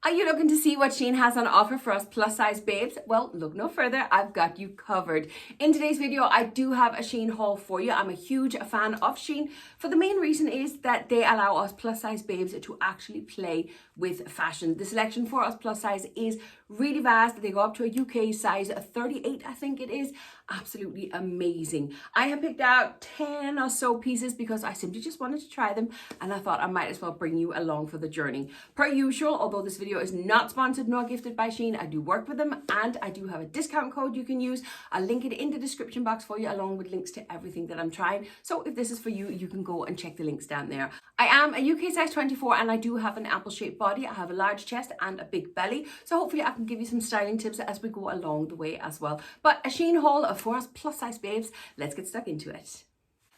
Are you looking to see what SHEIN has on offer for us plus size babes? Well, look no further, I've got you covered. In today's video, I do have a SHEIN haul for you. I'm a huge fan of SHEIN for the main reason is that they allow us plus size babes to actually play with fashion. The selection for us plus size is really vast. They go up to a UK size 38, I think it is. Absolutely amazing. I have picked out 10 or so pieces because I simply just wanted to try them and I thought I might as well bring you along for the journey. Per usual, although this video is not sponsored nor gifted by SHEIN, I do work with them and I do have a discount code you can use. I'll link it in the description box for you along with links to everything that I'm trying. So if this is for you, you can go and check the links down there. I am a UK size 24 and I do have an apple shaped body. I have a large chest and a big belly. So hopefully I can give you some styling tips as we go along the way as well. But a SHEIN haul for us plus size babes. Let's get stuck into it.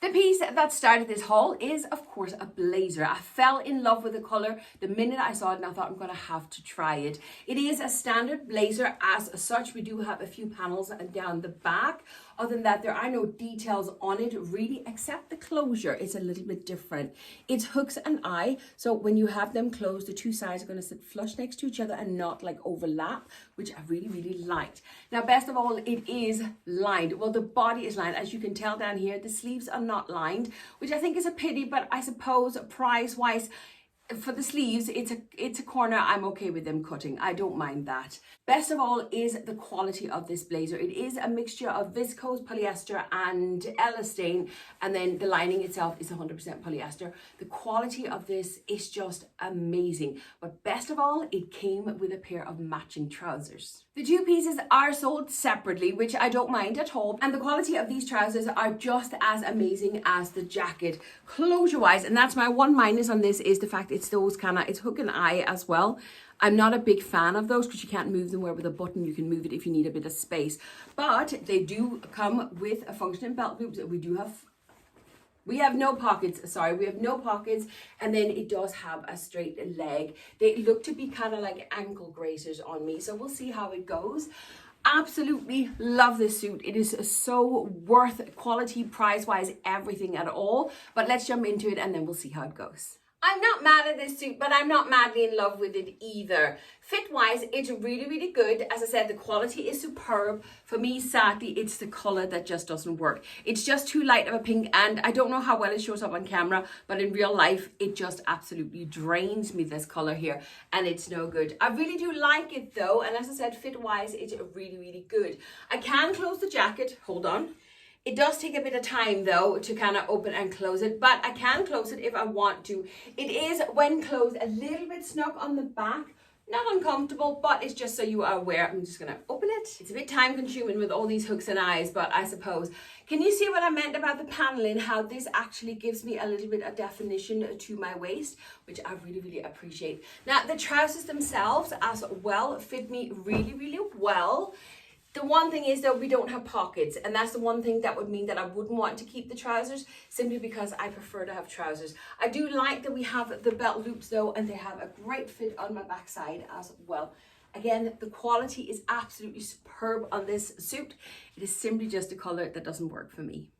The piece that started this haul is, of course, a blazer. I fell in love with the colour the minute I saw it and I thought I'm going to have to try it. It is a standard blazer as such. We do have a few panels down the back. Other than that, there are no details on it really, except the closure is a little bit different. It's hooks and eye. So when you have them closed, the two sides are going to sit flush next to each other and not like overlap, which I really, really liked. Now, best of all, it is lined. Well, the body is lined. As you can tell down here, the sleeves are not lined, which I think is a pity, but I suppose price-wise, for the sleeves, it's a corner I'm okay with them cutting. I don't mind that. Best of all is the quality of this blazer. It is a mixture of viscose, polyester and elastane, and then the lining itself is 100% polyester. The quality of this is just amazing. But best of all, it came with a pair of matching trousers. The two pieces are sold separately, which I don't mind at all. And the quality of these trousers are just as amazing as the jacket closure-wise. And that's my one minus on this is the fact it's those it's hook and eye as well. I'm not a big fan of those because you can't move them where with a button you can move it if you need a bit of space. But they do come with a functioning belt loops. We have no pockets, sorry, we have no pockets, and then it does have a straight leg. They look to be kind of like ankle grazers on me, so we'll see how it goes. Absolutely love this suit. It is so worth quality, price-wise, everything at all. But let's jump into it and then we'll see how it goes. I'm not mad at this suit, but I'm not madly in love with it either. Fit-wise, it's really, really good. As I said, the quality is superb. For me, sadly, it's the color that just doesn't work. It's just too light of a pink, and I don't know how well it shows up on camera, but in real life, it just absolutely drains me, this color here, and it's no good. I really do like it though, and as I said, fit-wise, it's really, really good. I can close the jacket. Hold on. It does take a bit of time though to kind of open and close it, but I can close it if I want to. It is, when closed, a little bit snug on the back. Not uncomfortable, but it's just so you are aware. I'm just gonna open it. It's a bit time consuming with all these hooks and eyes, but I suppose. Can you see what I meant about the paneling? How this actually gives me a little bit of definition to my waist, which I really, really appreciate. Now, the trousers themselves as well fit me really, really well. The one thing is that we don't have pockets, and that's the one thing that would mean that I wouldn't want to keep the trousers, simply because I prefer to have trousers. I do like that we have the belt loops though, and they have a great fit on my backside as well. Again, the quality is absolutely superb on this suit. It is simply just a color that doesn't work for me.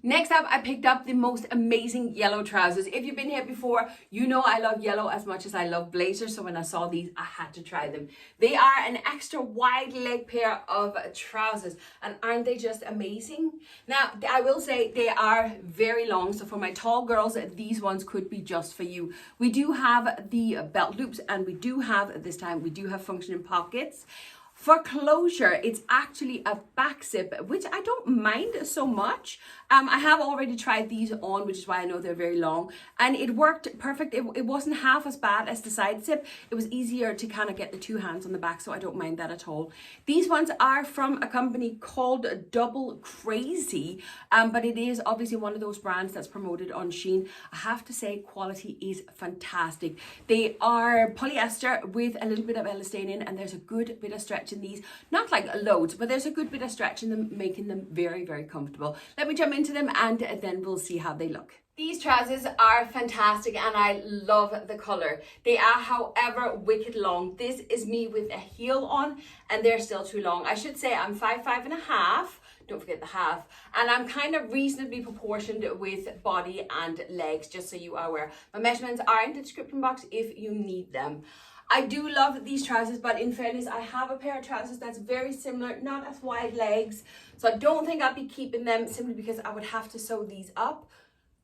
Next up, I picked up the most amazing yellow trousers. If you've been here before, you know I love yellow as much as I love blazers. So when I saw these, I had to try them. They are an extra wide leg pair of trousers. And aren't they just amazing? Now, I will say they are very long. So for my tall girls, these ones could be just for you. We do have the belt loops, and we do have, this time, we do have functioning pockets. For closure, it's actually a back zip, which I don't mind so much. I have already tried these on, which is why I know they're very long, and it worked perfect. It wasn't half as bad as the side zip. It was easier to kind of get the two hands on the back, so I don't mind that at all. These ones are from a company called Double Crazy, but it is obviously one of those brands that's promoted on SHEIN. I have to say, quality is fantastic. They are polyester with a little bit of elastane in, and there's a good bit of stretch in these. Not like loads, but there's a good bit of stretch in them, making them very, very comfortable. Let me jump into them and then we'll see how they look. These trousers are fantastic and I love the color. They are, however, wicked long. This is me with a heel on and they're still too long. I should say I'm 5'5.5". Don't forget the half. And I'm kind of reasonably proportioned with body and legs, just so you are aware. My measurements are in the description box if you need them. I do love these trousers, but in fairness, I have a pair of trousers that's very similar, not as wide legs. So I don't think I'll be keeping them simply because I would have to sew these up.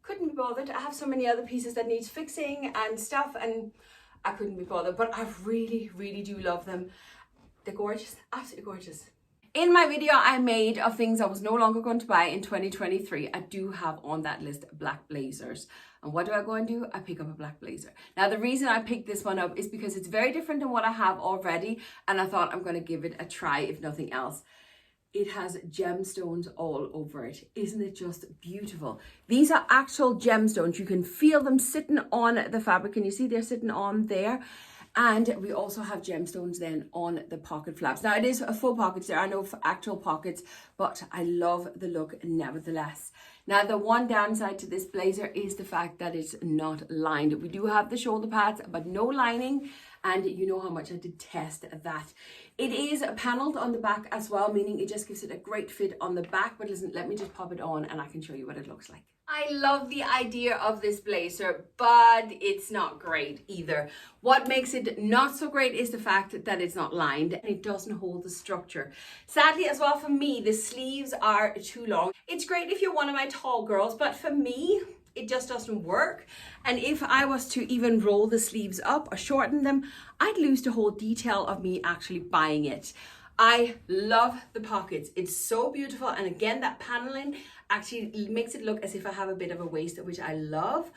Couldn't be bothered. I have so many other pieces that needs fixing and stuff, and I couldn't be bothered. But I really, really do love them. They're gorgeous, absolutely gorgeous. In my video I made of things I was no longer going to buy in 2023, I do have on that list black blazers. And what do I go and do? I pick up a black blazer. Now the reason I picked this one up is because it's very different than what I have already, and I thought I'm going to give it a try if nothing else. It has gemstones all over it. Isn't it just beautiful? These are actual gemstones. You can feel them sitting on the fabric, and you see they're sitting on there. And we also have gemstones then on the pocket flaps. Now it is a full pockets, there are no actual pockets, but I love the look nevertheless. Now the one downside to this blazer is the fact that it's not lined. We do have the shoulder pads, but no lining, and you know how much I detest that. It is panelled on the back as well, meaning it just gives it a great fit on the back. But listen, let me just pop it on and I can show you what it looks like. I love the idea of this blazer, but it's not great either. What makes it not so great is the fact that it's not lined and it doesn't hold the structure. Sadly as well, for me, the sleeves are too long. It's great if you're one of my tall girls, but for me, it just doesn't work. And if I was to even roll the sleeves up or shorten them, I'd lose the whole detail of me actually buying it. I love the pockets. It's so beautiful. And again, that paneling actually makes it look as if I have a bit of a waist, which I love.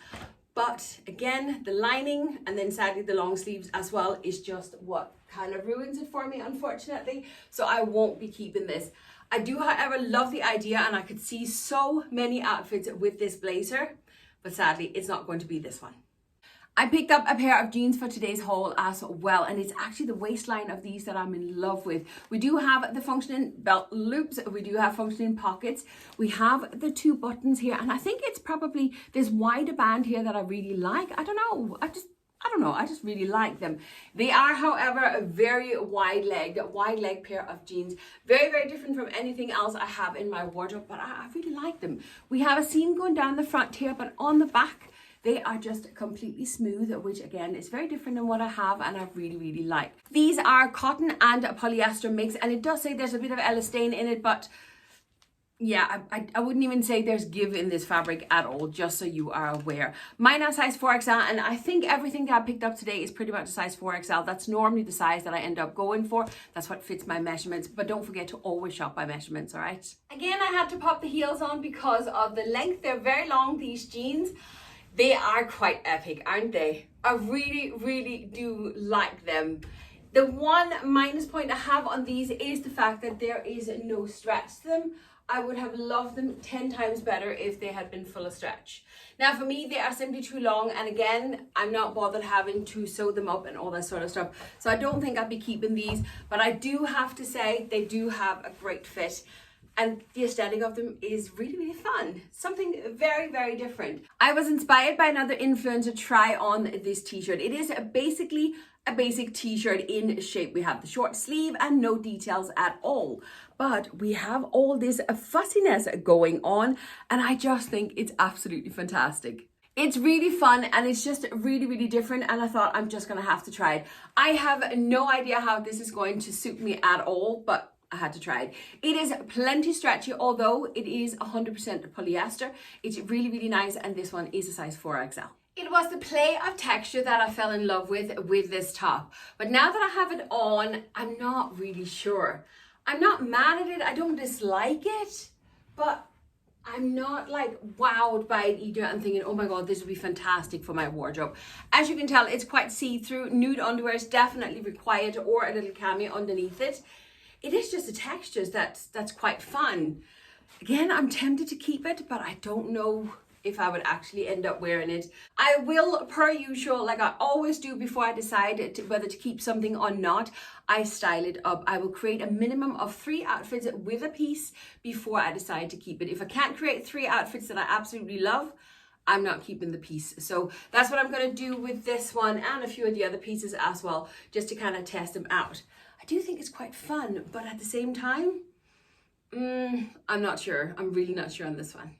But again, the lining and then sadly the long sleeves as well is just what kind of ruins it for me, unfortunately. So I won't be keeping this. I do, however, love the idea, and I could see so many outfits with this blazer, but sadly it's not going to be this one. I picked up a pair of jeans for today's haul as well, and it's actually the waistline of these that I'm in love with. We do have the functioning belt loops, we do have functioning pockets, we have the 2 buttons here, and I think it's probably this wider band here that I really like. I don't know, I just really like them. They are, however, a very wide leg pair of jeans. Very, very different from anything else I have in my wardrobe, but I really like them. We have a seam going down the front here, but on the back, they are just completely smooth, which again is very different than what I have, and I really, really like. These are cotton and a polyester mix, and it does say there's a bit of elastane in it, but yeah, I wouldn't even say there's give in this fabric at all, just so you are aware. Mine are size 4XL, and I think everything that I picked up today is pretty much a size 4XL. That's normally the size that I end up going for. That's what fits my measurements, but don't forget to always shop by measurements, all right? Again, I had to pop the heels on because of the length. They're very long, these jeans. They are quite epic, aren't they? I really, really do like them. The one minus point I have on these is the fact that there is no stretch to them. I would have loved them 10 times better if they had been full of stretch. Now for me, they are simply too long, and again, I'm not bothered having to sew them up and all that sort of stuff. So I don't think I'll be keeping these, but I do have to say they do have a great fit. And the aesthetic of them is really, really fun. Something very, very different. I was inspired by another influencer to try on this t-shirt. It is basically a basic t-shirt in shape. We have the short sleeve and no details at all. But we have all this fussiness going on, and I just think it's absolutely fantastic. It's really fun, and it's just really, really different, and I thought I'm just gonna have to try it. I have no idea how this is going to suit me at all, but I had to try it. It is plenty stretchy, although it is 100% polyester. It's really, really nice, and this one is a size 4XL. It was the play of texture that I fell in love with this top. But now that I have it on, I'm not really sure. I'm not mad at it, I don't dislike it, but I'm not like wowed by it either and thinking, oh my God, this would be fantastic for my wardrobe. As you can tell, it's quite see-through. Nude underwear is definitely required, or a little cami underneath it. It is just the textures that's quite fun. Again, I'm tempted to keep it, but I don't know if I would actually end up wearing it. I will, per usual, like I always do before I decide whether to keep something or not, I style it up. I will create a minimum of 3 outfits with a piece before I decide to keep it. If I can't create 3 outfits that I absolutely love, I'm not keeping the piece. So that's what I'm gonna do with this one and a few of the other pieces as well, just to kind of test them out. I do think it's quite fun, but at the same time, I'm not sure. I'm really not sure on this one.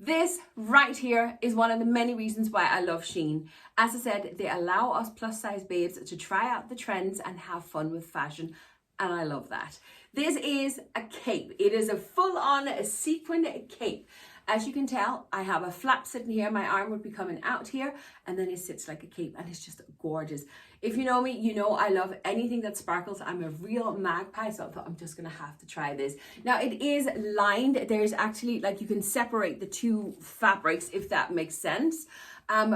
This right here is one of the many reasons why I love SHEIN. As I said, they allow us plus size babes to try out the trends and have fun with fashion. And I love that. This is a cape. It is a full-on sequin cape. As you can tell, I have a flap sitting here. My arm would be coming out here, and then it sits like a cape, and it's just gorgeous. If you know me, you know I love anything that sparkles. I'm a real magpie, so I thought I'm just gonna have to try this. Now it is lined. There's actually, like, you can separate the two fabrics, if that makes sense.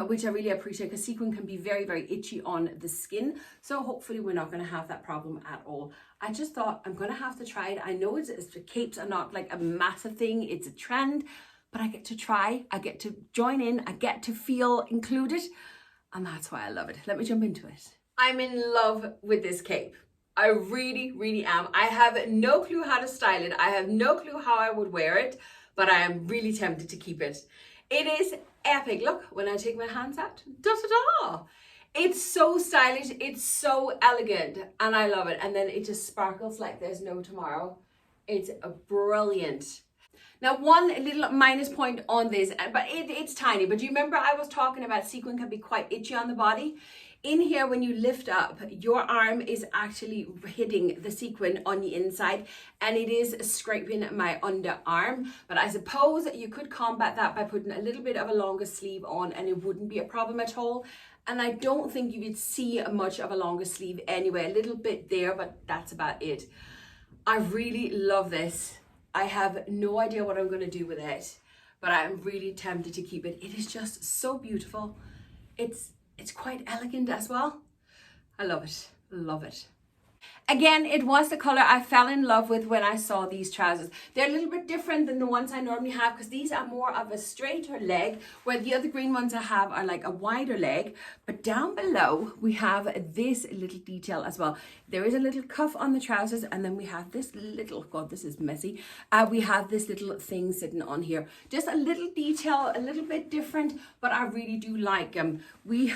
Which I really appreciate, because sequin can be very, very itchy on the skin. So hopefully we're not going to have that problem at all. I just thought I'm going to have to try it. I know capes are not like a massive thing. It's a trend, but I get to try. I get to join in. I get to feel included. And that's why I love it. Let me jump into it. I'm in love with this cape. I really, really am. I have no clue how to style it. I have no clue how I would wear it, but I am really tempted to keep it. It is epic. Look, when I take my hands out, da-da-da. It's so stylish, it's so elegant, and I love it. And then it just sparkles like there's no tomorrow. It's brilliant. Now, one little minus point on this, but it's tiny, but do you remember I was talking about sequin can be quite itchy on the body? In here, when you lift up, your arm is actually hitting the sequin on the inside, and it is scraping my underarm. But I suppose you could combat that by putting a little bit of a longer sleeve on, and it wouldn't be a problem at all. And I don't think you would see much of a longer sleeve anyway, a little bit there, but that's about it. I really love this. I have no idea what I'm going to do with it, but I'm really tempted to keep it. It is just so beautiful. It's quite elegant as well. I love it, love it. Again, it was the color I fell in love with when I saw these trousers. They're a little bit different than the ones I normally have, because these are more of a straighter leg, where the other green ones I have are like a wider leg. But down below, we have this little detail as well. There is a little cuff on the trousers, and then we have this little, God, this is messy. We have this little thing sitting on here. Just a little detail, a little bit different, but I really do like them. We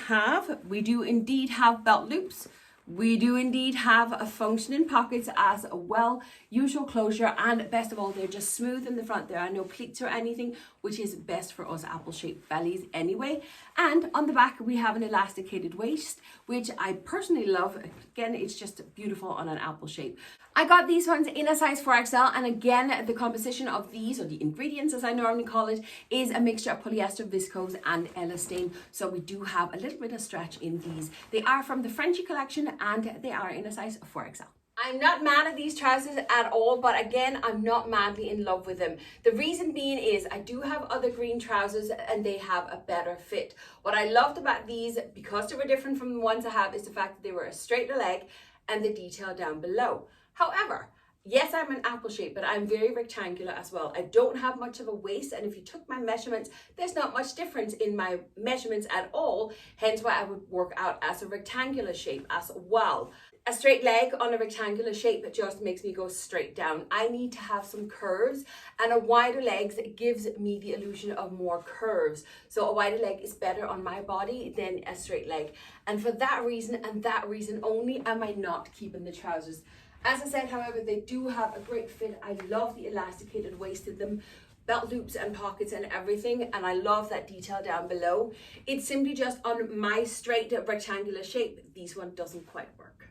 do indeed have belt loops. We do indeed have a functioning pockets as well, usual closure, and best of all, they're just smooth in the front. There are no pleats or anything, which is best for us apple-shaped bellies anyway. And on the back, we have an elasticated waist, which I personally love. Again, it's just beautiful on an apple shape. I got these ones in a size 4XL, and again, the composition of these, or the ingredients as I normally call it, is a mixture of polyester, viscose, and elastane. So we do have a little bit of stretch in these. They are from the Frenchy collection, and they are in a size 4XL. I'm not mad at these trousers at all, but again, I'm not madly in love with them. The reason being is I do have other green trousers and they have a better fit. What I loved about these, because they were different from the ones I have, is the fact that they were a straighter leg and the detail down below. However, yes, I'm an apple shape, but I'm very rectangular as well. I don't have much of a waist, and if you took my measurements, there's not much difference in my measurements at all, hence why I would work out as a rectangular shape as well. A straight leg on a rectangular shape just makes me go straight down. I need to have some curves, and a wider leg gives me the illusion of more curves. So a wider leg is better on my body than a straight leg. And for that reason, and that reason only, am I not keeping the trousers. As I said, however, they do have a great fit. I love the elasticated waist in them, belt loops and pockets and everything, and I love that detail down below. It's simply just on my straight rectangular shape, this one doesn't quite work.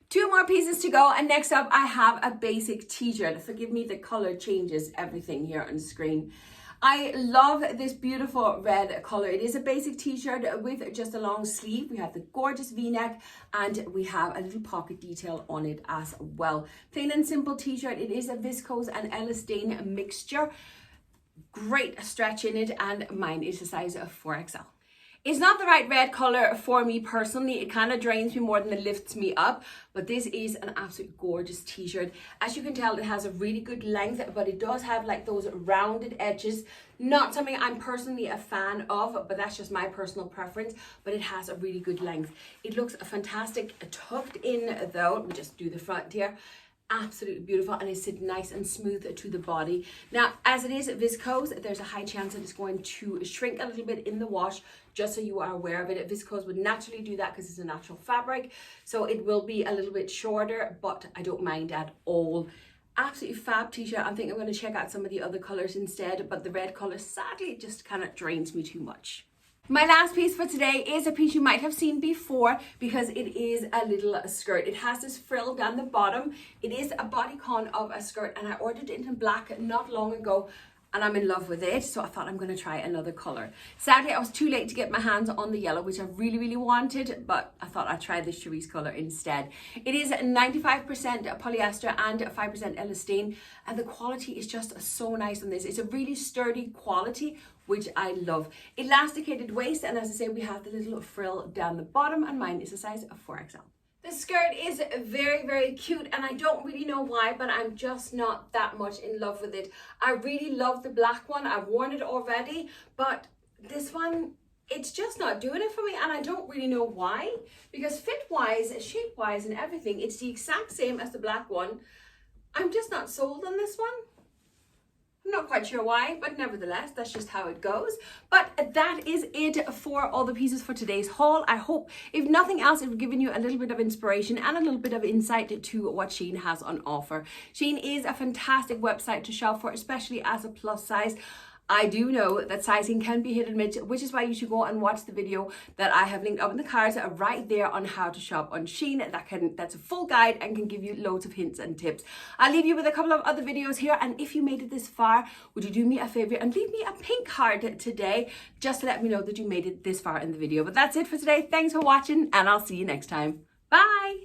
Two more pieces to go, and next up I have a basic t-shirt. Forgive me, the color changes everything here on the screen. I love this beautiful red color. It is a basic t-shirt with just a long sleeve. We have the gorgeous v-neck, and we have a little pocket detail on it as well. Plain and simple t-shirt. It is a viscose and elastane mixture. Great stretch in it, and mine is a size of 4XL. It's not the right red color for me personally. It kind of drains me more than it lifts me up, but this is an absolute gorgeous t-shirt. As you can tell, it has a really good length, but it does have like those rounded edges. Not something I'm personally a fan of, but that's just my personal preference, but it has a really good length. It looks fantastic tucked in though. Let me just do the front here. Absolutely beautiful, and it's sitting nice and smooth to the body. Now, as it is viscose, there's a high chance that it's going to shrink a little bit in the wash, just so you are aware of it. Viscose would naturally do that because it's a natural fabric, so it will be a little bit shorter, but I don't mind at all. Absolutely fab t-shirt. I think I'm going to check out some of the other colors instead, but the red color sadly just kind of drains me too much. My last piece for today is a piece you might have seen before because it is a little skirt. It has this frill down the bottom. It is a bodycon of a skirt and I ordered it in black not long ago and I'm in love with it, so I thought I'm going to try another color. Sadly, I was too late to get my hands on the yellow, which I really wanted, but I thought I'd try this cerise color instead. It is 95% polyester and 5% elastane, and the quality is just so nice on this. It's a really sturdy quality, which I love. Elasticated waist, and as I say, we have the little frill down the bottom, and mine is a size of 4XL. The skirt is very cute and I don't really know why, but I'm just not that much in love with it. I really love the black one. I've worn it already, but this one, it's just not doing it for me and I don't really know why, because fit-wise, shape-wise and everything, it's the exact same as the black one. I'm just not sold on this one. I'm not quite sure why, but nevertheless, that's just how it goes. But that is it for all the pieces for today's haul. I hope, if nothing else, it's given you a little bit of inspiration and a little bit of insight to what SHEIN has on offer. SHEIN is a fantastic website to shop for, especially as a plus size. I do know that sizing can be hit and miss, which is why you should go and watch the video that I have linked up in the cards right there on how to shop on SHEIN. That's a full guide and can give you loads of hints and tips. I'll leave you with a couple of other videos here, and if you made it this far, would you do me a favor and leave me a pink heart today just to let me know that you made it this far in the video. But that's it for today. Thanks for watching and I'll see you next time. Bye.